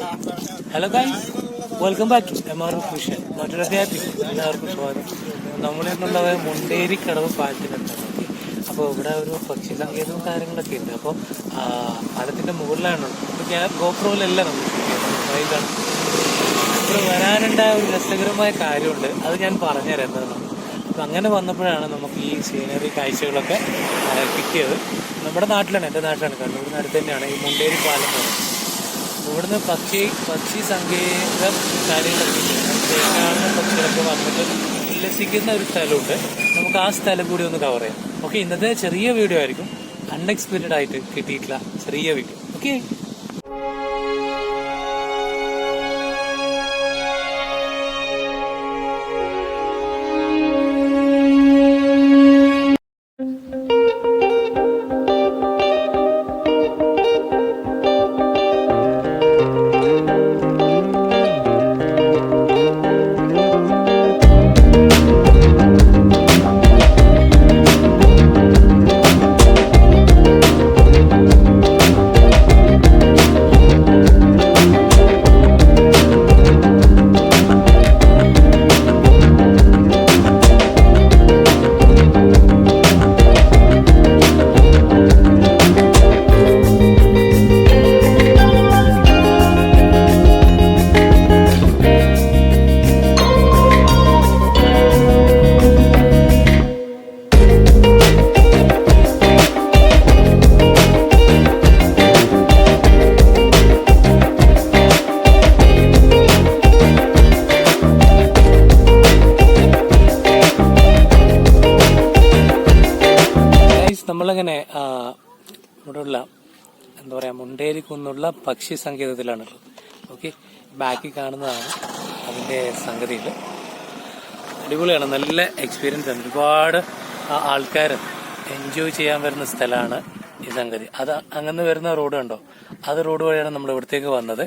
Hello guys, welcome back MRF vision. മറ്റൊരു അധ്യായത്തിൽ എല്ലാവർക്കും സ്വാഗതം. നമ്മളിന്നുള്ളത് മുണ്ടേരി കടവ് പാലത്തിനുണ്ട്. അപ്പോൾ ഇവിടെ ഒരു പക്ഷി സങ്കേതവും കാര്യങ്ങളൊക്കെ ഉണ്ട്. അപ്പോൾ പാലത്തിൻ്റെ മുകളിലാണ്. അപ്പോൾ ഞാൻ ഗോപ്രോയിലല്ല നമ്മൾ മൊബൈലാണ്. ഇവിടെ വരാനുണ്ടായ ഒരു രസകരമായ കാര്യമുണ്ട്, അത് ഞാൻ പറഞ്ഞുതരാം എന്താണെന്ന്. അപ്പം അങ്ങനെ വന്നപ്പോഴാണ് നമുക്ക് ഈ സീനറി കാഴ്ചകളൊക്കെ കിട്ടിയത്. നമ്മുടെ നാട്ടിലാണ്, എൻ്റെ നാട്ടിലാണ്, കണ്ണൂരിന് അടുത്ത് തന്നെയാണ് ഈ മുണ്ടേരി പാലം എന്ന് പറയുന്നത്. ഇവിടുന്ന് പക്ഷി സങ്കേതം കാര്യങ്ങളൊക്കെ കാണുന്ന പക്ഷികളൊക്കെ വന്നിട്ട് ഉല്ലസിക്കുന്ന ഒരു സ്ഥലമുണ്ട്. നമുക്ക് ആ സ്ഥലം കൂടി ഒന്ന് കവർ ചെയ്യാം. ഓക്കെ, ഇന്നത്തെ ചെറിയ വീഡിയോ ആയിരിക്കും, അൺഎക്സ്പെക്റ്റഡ് ആയിട്ട് കിട്ടിയിട്ടുള്ള ചെറിയ വീഡിയോ. ഓക്കെ, നമ്മളിങ്ങനെ ഇവിടെയുള്ള എന്താ പറയുക, മുണ്ടേരി കുന്നുള്ള പക്ഷി സങ്കേതത്തിലാണുള്ളത്. ഓക്കെ, ബാക്കിൽ കാണുന്നതാണ് അതിൻ്റെ സംഗതിയിൽ. അടിപൊളിയാണ്, നല്ല എക്സ്പീരിയൻസ് ആണ്. ഒരുപാട് ആൾക്കാർ എൻജോയ് ചെയ്യാൻ വരുന്ന സ്ഥലമാണ് ഈ സംഗതി. അത് അങ്ങനെ വരുന്ന റോഡ് കണ്ടോ, അത് റോഡ് വഴിയാണ് നമ്മൾ ഇവിടത്തേക്ക് വന്നത്.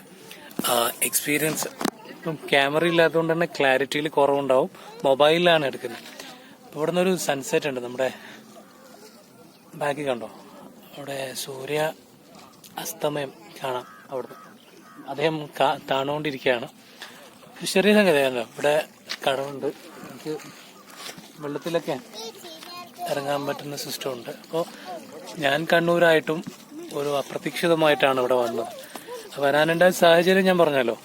എക്സ്പീരിയൻസ് ഇപ്പം ക്യാമറ ഇല്ലാത്തതുകൊണ്ട് തന്നെ ക്ലാരിറ്റിയിൽ കുറവുണ്ടാവും, മൊബൈലിലാണ് എടുക്കുന്നത്. ഇവിടെ നിന്നൊരു സൺസെറ്റ് ഉണ്ട്, നമ്മുടെ ബാക്കിൽ കണ്ടോ, അവിടെ സൂര്യ അസ്തമയം കാണാം. അവിടുന്ന് അദ്ദേഹം താണുകൊണ്ടിരിക്കുകയാണ്. ചെറിയ സംഗതിയാണല്ലോ. ഇവിടെ കടവുണ്ട്, നമുക്ക് വെള്ളത്തിലൊക്കെ ഇറങ്ങാൻ പറ്റുന്ന സിസ്റ്റം ഉണ്ട്. അപ്പോൾ ഞാൻ കണ്ണൂരായിട്ടും ഒരു അപ്രതീക്ഷിതമായിട്ടാണ് ഇവിടെ വന്നത്. വരാനുണ്ടായ സാഹചര്യം ഞാൻ പറഞ്ഞല്ലോ,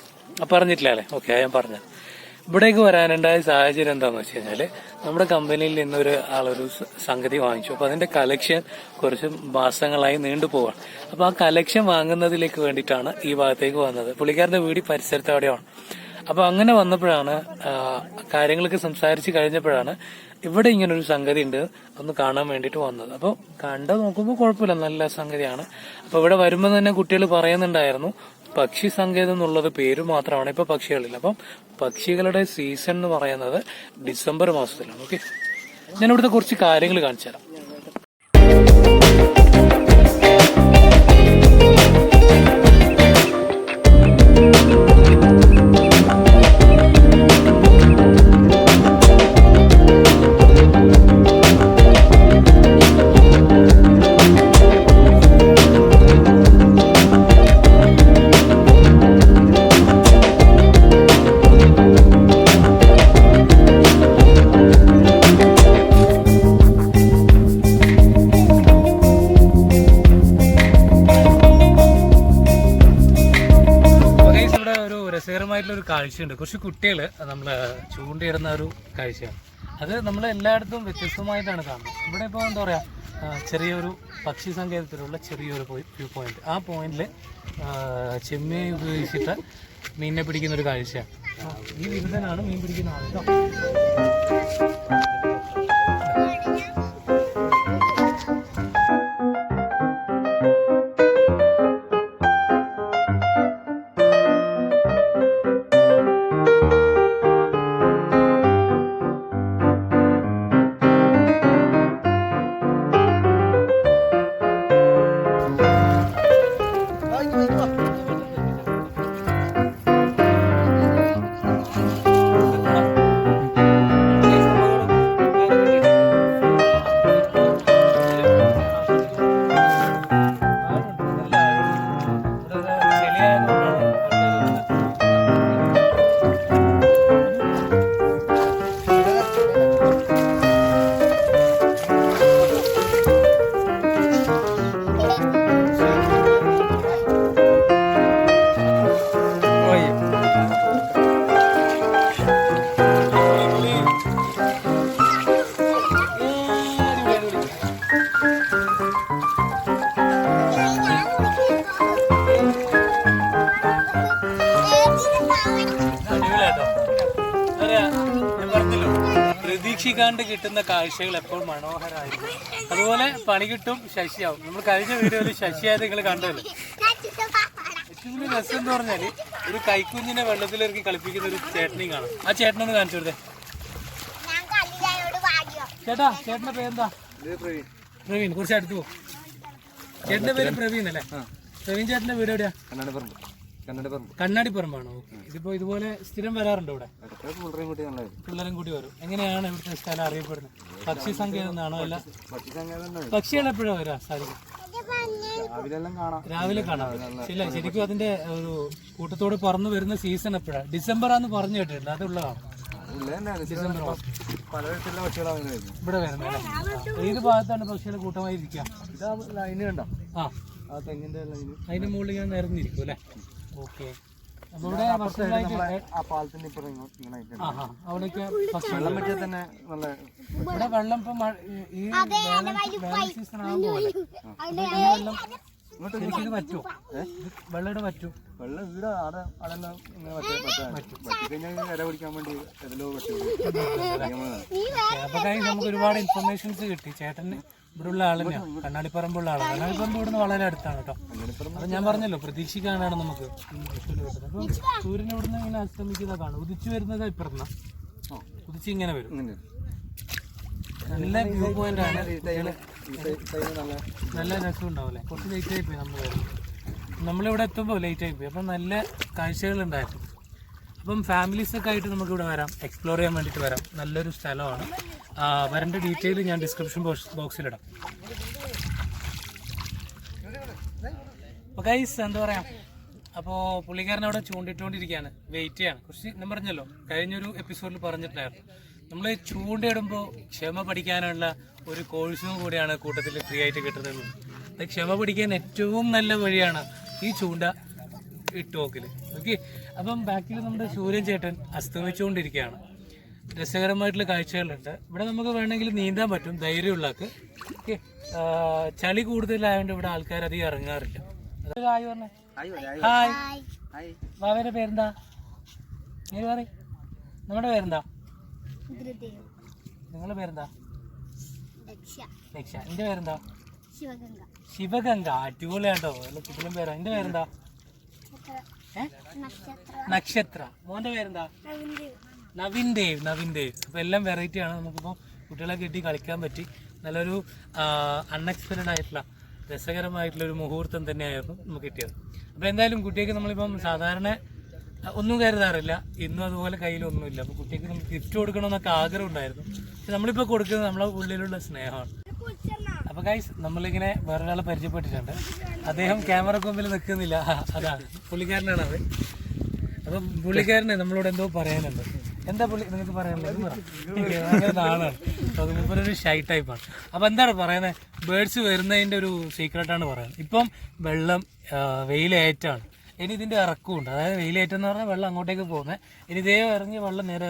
പറഞ്ഞിട്ടില്ല അല്ലേ? ഓക്കെ, ഞാൻ പറഞ്ഞത്. ഇവിടേക്ക് വരാനുണ്ടായ സാഹചര്യം എന്താണെന്ന് വെച്ച് കഴിഞ്ഞാൽ, നമ്മുടെ കമ്പനിയിൽ നിന്നൊരു ആളൊരു സംഗതി വാങ്ങിച്ചു. അപ്പോൾ അതിന്റെ കലക്ഷൻ കുറച്ച് മാസങ്ങളായി നീണ്ടുപോവാണ്. അപ്പോൾ ആ കലക്ഷൻ വാങ്ങുന്നതിലേക്ക് വേണ്ടിയിട്ടാണ് ഈ ഭാഗത്തേക്ക് വന്നത്. പുള്ളിക്കാരന്റെ വീട് പരിസരത്ത് അവിടെയാണ്. അപ്പോൾ അങ്ങനെ വന്നപ്പോഴാണ്, കാര്യങ്ങളൊക്കെ സംസാരിച്ച് കഴിഞ്ഞപ്പോഴാണ് ഇവിടെ ഇങ്ങനൊരു സംഗതി ഉണ്ട് ഒന്ന് കാണാൻ വേണ്ടിയിട്ട് വന്നത്. അപ്പോൾ കണ്ടു നോക്കുമ്പോൾ കുഴപ്പമില്ല, നല്ല സംഗതിയാണ്. അപ്പോൾ ഇവിടെ വരുമ്പോൾ തന്നെ കുട്ടികൾ പറയുന്നുണ്ടായിരുന്നു, പക്ഷി സങ്കേതം എന്നുള്ളത് പേര് മാത്രമാണ്, ഇപ്പൊ പക്ഷികളില്ല. അപ്പം പക്ഷികളുടെ സീസൺ എന്ന് പറയുന്നത് ഡിസംബർ മാസത്തിലാണ്. ഓക്കെ, ഞാൻ ഇവിടുത്തെ കുറച്ച് കാര്യങ്ങൾ കാണിച്ചു തരാം. രസകരമായിട്ടുള്ളൊരു കാഴ്ചയുണ്ട്. കുറച്ച് കുട്ടികൾ നമ്മൾ ചൂണ്ടിയിടുന്ന ഒരു കാഴ്ചയാണ്. അത് നമ്മൾ എല്ലായിടത്തും വ്യത്യസ്തമായിട്ടാണ് കാണുന്നത്. ഇവിടെ ഇപ്പോൾ എന്താ പറയുക, ചെറിയൊരു പക്ഷി സങ്കേതത്തിലുള്ള ചെറിയൊരു വ്യൂ പോയിന്റ്. ആ പോയിന്റിൽ ചെമ്മീൻ ഉപയോഗിച്ചിട്ട് മീനിനെ പിടിക്കുന്ന ഒരു കാഴ്ചയാണ്. ഈ വിരുദ്ധനാണ് മീൻ പിടിക്കുന്ന ആൾ കേട്ടോ. പ്രതീക്ഷിക്കാണ്ട് കിട്ടുന്ന കാഴ്ചകൾ എപ്പോൾ മനോഹരമായിരിക്കും. അതുപോലെ പണി കിട്ടും, ശശിയാവും. നമ്മൾ കഴിഞ്ഞ വീഡിയോയിൽ ശശിയായത് നിങ്ങൾ കണ്ടല്ലോ. ഏറ്റവും രസം എന്ന് പറഞ്ഞാല് ഒരു കൈക്കുഞ്ഞിനെ വെള്ളത്തിലിറക്കി കളിപ്പിക്കുന്ന ഒരു ചേട്ടനെയും കാണാം. ആ ചേട്ടനൊന്ന് കാണിച്ചു കൊടുത്തേ. ചേട്ടന്റെ പേരെന്താ? പ്രവീൺ. കുറച്ച് അടുത്ത് പോകും. ചേട്ടന്റെ പേര് പ്രവീൺ അല്ലേ? പ്രവീൺ ചേട്ടന്റെ വീട് എവിടെയാ? കണ്ണാടിപ്പറമ്പാണോ? ഇതിപ്പോ ഇതുപോലെ സ്ഥിരം വരാറുണ്ടോ ഇവിടെ? പിള്ളേരും കൂടി വരും. എങ്ങനെയാണ് ഇവിടുത്തെ സ്ഥലം അറിയപ്പെടുന്നത്? പക്ഷി സങ്കേതം എന്നാണോ? അല്ല, പക്ഷികൾ എപ്പോഴാ വരാ സാധിക്കും? രാവിലെ കാണാം. ഇല്ല, ശരിക്കും അതിന്റെ ഒരു കൂട്ടത്തോട് പറന്നു വരുന്ന സീസൺ എപ്പോഴാ? ഡിസംബറാന്ന് പറഞ്ഞു കേട്ടിട്ടുണ്ട്. അതുള്ളതാണ് ഡിസംബർ മാസം. ഇവിടെ വരുന്നത് ഏത് ഭാഗത്താണ് പക്ഷികൾ കൂട്ടമായി ഇരിക്കുക? ആ, അതിന്റെ മുകളിൽ ഞാൻ നിരന്നിരിക്കും അല്ലേ? ഓക്കെ. അപ്പൊ ഇവിടെ അവിടേക്ക് ഇവിടെ വെള്ളം ഇപ്പൊ ഈ വേനൽ സീസൺ ആകുമ്പോൾ വെള്ളം ശരിക്കും പറ്റുമോ? വെള്ളം ഇവിടെ പറ്റും. വെള്ളം ഇവിടെ അപ്പൊ കഴിഞ്ഞ് നമുക്ക് ഒരുപാട് ഇൻഫർമേഷൻസ് കിട്ടി. ചേട്ടന് ഇവിടെ ഉള്ള ആൾ തന്നെയാണ്, കണ്ണാടിപ്പറമ്പുള്ള ആളാണ്. കണ്ണാടിപ്പറമ്പ് ഇവിടുന്ന് വളരെ അടുത്താണ് കേട്ടോ. അപ്പൊ ഞാൻ പറഞ്ഞല്ലോ, പ്രതീക്ഷിക്കാനാണ് നമുക്ക് കിട്ടുന്നത്. അപ്പൊ സൂര്യൻ ഇവിടുന്ന് ഇങ്ങനെ അസ്തമിക്കുന്നതാണ്. ഉദിച്ചു വരുന്നത് ഇപ്പുറത്തുനിന്ന് ഉദിച്ച് ഇങ്ങനെ വരും. നല്ല വ്യൂ പോയിന്റ് ആണ്. നല്ല രസം ഉണ്ടാവും അല്ലേ? കുറച്ച് ലേറ്റ് ആയി പോയി നമ്മളിവിടെ എത്തുമ്പോൾ ലേറ്റ് ആയി പോയി. അപ്പം നല്ല കാഴ്ചകളുണ്ടായിരുന്നു. അപ്പം ഫാമിലീസൊക്കെ ആയിട്ട് നമുക്ക് ഇവിടെ വരാം, എക്സ്പ്ലോർ ചെയ്യാൻ വേണ്ടിയിട്ട് വരാം. നല്ലൊരു സ്ഥലമാണ്. വരേണ്ട ഡീറ്റെയിൽ ഞാൻ ഡിസ്ക്രിപ്ഷൻ ബോക്സിലിടാം. അപ്പോൾ ഗൈസ് എന്താ പറയാ, അപ്പോൾ പുള്ളിക്കാരൻ അവിടെ ചൂണ്ടിട്ടുകൊണ്ടിരിക്കുകയാണ്, വെയിറ്റ് ചെയ്യാണ്. കുറച്ച് ഞാൻ പറഞ്ഞല്ലോ, കഴിഞ്ഞൊരു എപ്പിസോഡിൽ പറഞ്ഞിട്ടുണ്ടായിരുന്നു, നമ്മൾ ചൂണ്ടയിടുമ്പോൾ ക്ഷമ പഠിക്കാനുള്ള ഒരു കോഴ്സും കൂടിയാണ് കൂട്ടത്തിൽ ഫ്രീ ആയിട്ട് കിട്ടുന്നത്. അത് ക്ഷമ പഠിക്കാൻ ഏറ്റവും നല്ല വഴിയാണ് ഈ ചൂണ്ട ഇട്ട് നോക്കൽ. ഓക്കെ. അപ്പം ബാക്കിൽ നമ്മുടെ സൂര്യൻ ചേട്ടൻ അസ്തമിച്ചുകൊണ്ടിരിക്കുകയാണ്. രസകരമായിട്ടുള്ള കാഴ്ചകളുണ്ട് ഇവിടെ. നമുക്ക് വേണമെങ്കിൽ നീന്താൻ പറ്റും ധൈര്യമുള്ളക്ക്. ഓക്കെ. ചളി കൂടുതലായതുകൊണ്ട് ഇവിടെ ആൾക്കാർ അധികം ഇറങ്ങാറില്ല. ഹായ് പറഞ്ഞേ. ഹായ്. ബാബയുടെ പേരെന്താ? പേര് പറ. നമ്മുടെ പേരെന്താ? നിങ്ങളുടെ പേരെന്താ? രക്ഷ. എന്റെ പേരെന്താ? ശിവഗംഗ. അടിപൊളിയാട്ടോ, നല്ല കിടിലൻ പേരാ. എന്റെ പേരെന്താ? നക്ഷത്ര. മോന്റെ പേരെന്താ? നവീൻ ദേവ്. അപ്പൊ എല്ലാം വെറൈറ്റി ആണ്. നമുക്കിപ്പോ കുട്ടികളെ കെട്ടി കളിക്കാൻ പറ്റി. നല്ലൊരു അൺഎക്സ്പെക്റ്റഡ് ആയിട്ടുള്ള രസകരമായിട്ടുള്ള ഒരു മുഹൂർത്തം തന്നെയായിരുന്നു നമുക്ക് കിട്ടിയത്. അപ്പൊ എന്തായാലും കുട്ടിയൊക്കെ നമ്മളിപ്പം സാധാരണ ഒന്നും കരുതാറില്ല. ഇന്നും അതുപോലെ കയ്യിലൊന്നുമില്ല. അപ്പോൾ കുട്ടിക്ക് നമുക്ക് ഗിഫ്റ്റ് കൊടുക്കണമെന്നൊക്കെ ആഗ്രഹം ഉണ്ടായിരുന്നു. പക്ഷെ നമ്മളിപ്പോൾ കൊടുക്കുന്നത് നമ്മളെ ഉള്ളിലുള്ള സ്നേഹമാണ്. അപ്പോൾ ഗൈസ്, നമ്മളിങ്ങനെ വേറൊരാളെ പരിചയപ്പെട്ടിട്ടുണ്ട്. അദ്ദേഹം ക്യാമറക്ക് മുമ്പിൽ നിൽക്കുന്നില്ല. അതാണ് പുള്ളിക്കാരനാണ് അത്. അപ്പം പുള്ളിക്കാരനെ നമ്മളോട് എന്തോ പറയാനുണ്ട്. എന്താ പുള്ളി നിങ്ങൾക്ക് പറയാനുള്ളത്? ഭയങ്കര നാളാണ്. അത് മുമ്പ് ഒരു ഷൈ ടൈപ്പാണ്. അപ്പോൾ എന്താണ് പറയുന്നത്? ബേർഡ്സ് വരുന്നതിൻ്റെ ഒരു സീക്രട്ടാണ് പറയുന്നത്. ഇപ്പം വെള്ളം വെയിലേറ്റാണ്. ഇനി ഇതിൻ്റെ ഇറക്കമുണ്ട്. അതായത് വെയിലേറ്റെന്ന് പറഞ്ഞാൽ വെള്ളം അങ്ങോട്ടേക്ക് പോകുന്നത്. ഇനി ഇതേ ഇറങ്ങിയ വെള്ളം നേരെ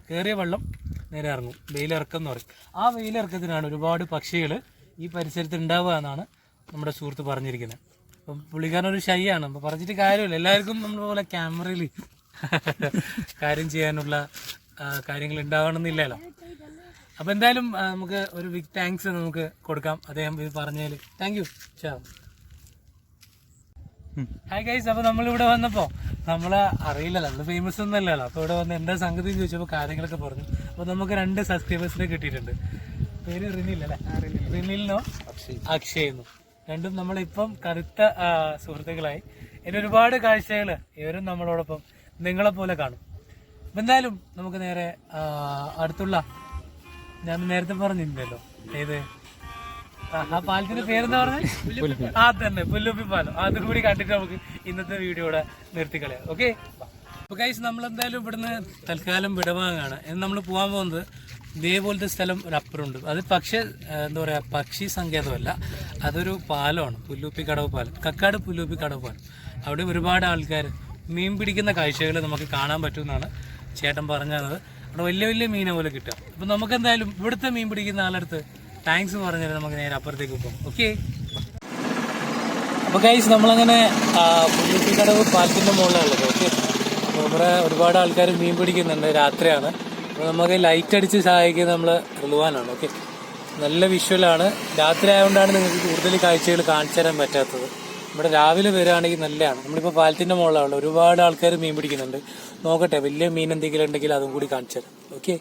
കയറിയ വെള്ളം നേരെ ഇറങ്ങും. വെയിലിറക്കം എന്ന് പറയും. ആ വെയിലിറക്കത്തിനാണ് ഒരുപാട് പക്ഷികൾ ഈ പരിസരത്ത് ഉണ്ടാവുക എന്നാണ് നമ്മുടെ സുഹൃത്ത് പറഞ്ഞിരിക്കുന്നത്. അപ്പം പുള്ളിക്കാരനൊരു ഷൈ ആണ്. അപ്പോൾ പറഞ്ഞിട്ട് കാര്യമില്ല. എല്ലാവർക്കും നമ്മളെ പോലെ ക്യാമറയിൽ കാര്യം ചെയ്യാനുള്ള കാര്യങ്ങൾ ഉണ്ടാവണമെന്നില്ലല്ലോ. അപ്പോൾ എന്തായാലും നമുക്ക് ഒരു ബിഗ് താങ്ക്സ് നമുക്ക് കൊടുക്കാം അദ്ദേഹം ഇത് പറഞ്ഞതിൽ. Thank you. Hi guys. അപ്പോൾ നമ്മളിവിടെ വന്നപ്പോൾ നമ്മളെ അറിയില്ലല്ലോ, നമ്മൾ ഫേമസ് ഒന്നും അല്ലല്ലോ. അപ്പോൾ ഇവിടെ വന്ന് എന്താ സംഗതി എന്ന് ചോദിച്ചപ്പോൾ കാര്യങ്ങളൊക്കെ പറഞ്ഞു. അപ്പോൾ നമുക്ക് 2 സബ്സ്ക്രൈബേഴ്സിനെ കിട്ടിയിട്ടുണ്ട്. പേര് റിനിൽ അല്ലേ? റിനിലിനോ അക്ഷയെന്നോ. രണ്ടും നമ്മളിപ്പം കടുത്ത സുഹൃത്തുക്കളായി. ഇനി ഒരുപാട് കാഴ്ചകൾ ഇവരും നമ്മളോടൊപ്പം നിങ്ങളെപ്പോലെ കാണും. അപ്പം എന്തായാലും നമുക്ക് നേരെ അടുത്തുള്ള, ഞാൻ നേരത്തെ പറഞ്ഞില്ലല്ലോ ഏത് ആ പാലത്തിന്റെ പേരെന്താ പറഞ്ഞത്? ആ തന്നെ, പുല്ലുപ്പി പാലം. അതും കൂടി കണ്ടിട്ട് നമുക്ക് ഇന്നത്തെ വീഡിയോ ഇവിടെ നിർത്തിക്കളയാം. ഓക്കെ. അപ്പോൾ ഗൈസ്, നമ്മളെന്തായാലും ഇവിടുന്ന് തൽക്കാലം വിടവാങ്ങാണ്. എന്ന് നമ്മൾ പോകാൻ പോകുന്നത് ഇതേപോലത്തെ സ്ഥലം ഒരപ്പുറമുണ്ട്. അത് പക്ഷേ എന്താ പറയുക, പക്ഷി സങ്കേതമല്ല, അതൊരു പാലമാണ്. പുല്ലുപ്പി കടവ് പാലം, കക്കാട് പുല്ലുപ്പി കടവ് പാലം. അവിടെ ഒരുപാട് ആൾക്കാർ മീൻ പിടിക്കുന്ന കാഴ്ചകൾ നമുക്ക് കാണാൻ പറ്റുമെന്നാണ് ചേട്ടൻ പറഞ്ഞത്. അവിടെ വലിയ വലിയ മീനെ പോലെ കിട്ടുക. അപ്പം നമുക്ക് എന്തായാലും ഇവിടുത്തെ മീൻ പിടിക്കുന്ന ആളടുത്ത് താങ്ക്സ് പറഞ്ഞാൽ നമുക്ക് നേരെ അപ്പുറത്തേക്ക് പോകും. ഓക്കെ. അപ്പോൾ ഗൈസ്, നമ്മളങ്ങനെ പുല്ലുപ്പി കടവ് പാലത്തിൻ്റെ മുകളിലുള്ളത്. ഓക്കെ. അപ്പോൾ ഇവിടെ ഒരുപാട് ആൾക്കാർ മീൻ പിടിക്കുന്നുണ്ട്. രാത്രിയാണ്. അപ്പോൾ നമുക്ക് ലൈറ്റ് അടിച്ച് സഹായിക്കുന്നത് നമ്മൾ റിലുവാനാണ്. ഓക്കെ, നല്ല വിഷ്വലാണ്. രാത്രി ആയതുകൊണ്ടാണ് നിങ്ങൾക്ക് കൂടുതൽ കാഴ്ചകൾ കാണിച്ചു തരാൻ പറ്റാത്തത്. ഇവിടെ രാവിലെ വരികയാണെങ്കിൽ നല്ലതാണ്. നമ്മളിപ്പോൾ പാലത്തിന്റെ മുകളിലാണ്, ഒരുപാട് ആൾക്കാർ മീൻ പിടിക്കുന്നുണ്ട്. നോക്കട്ടെ, വലിയ മീൻ എന്തെങ്കിലും ഉണ്ടെങ്കിൽ അതും കൂടി കാണിച്ചു തരാം. ഓക്കെ.